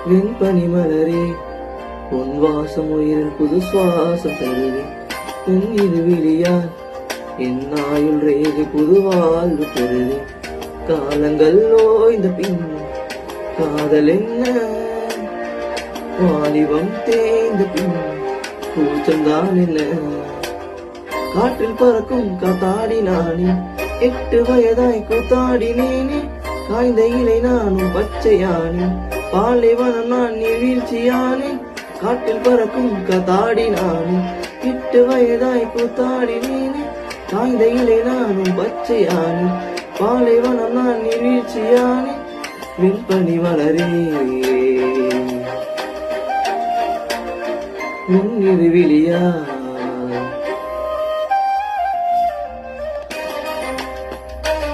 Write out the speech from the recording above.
வெண்பனி மலரே உன் வாசம் உயிரில் புது சுவாசம் தருவே என் இரு விழியால் என் ஆயுள் ரேகை புது வாழ்வு பெறுவே காலங்கள் ஓய்ந்த பின் காதல் என்ன வாலிபம் தேய்ந்த பின் கூச்சம்தான் என்ன காற்றில் பறக்கும் காத்தாடி நானே 8 வயதாய் கூத்தாடினேனே காய்ந்த இலை நானும் பச்சையானே பாலைவனம் நான் நீழ்ச்சியானே காட்டில் பறக்கும் காத்தாடி நானே 8 வயதாய் கூத்தாடினேனே காய்ந்த இலை நானும் பச்சையானே பாலைவனம் நான் நீழ்ச்சியானே வெண்பனி மலரே உன் இரு விழியா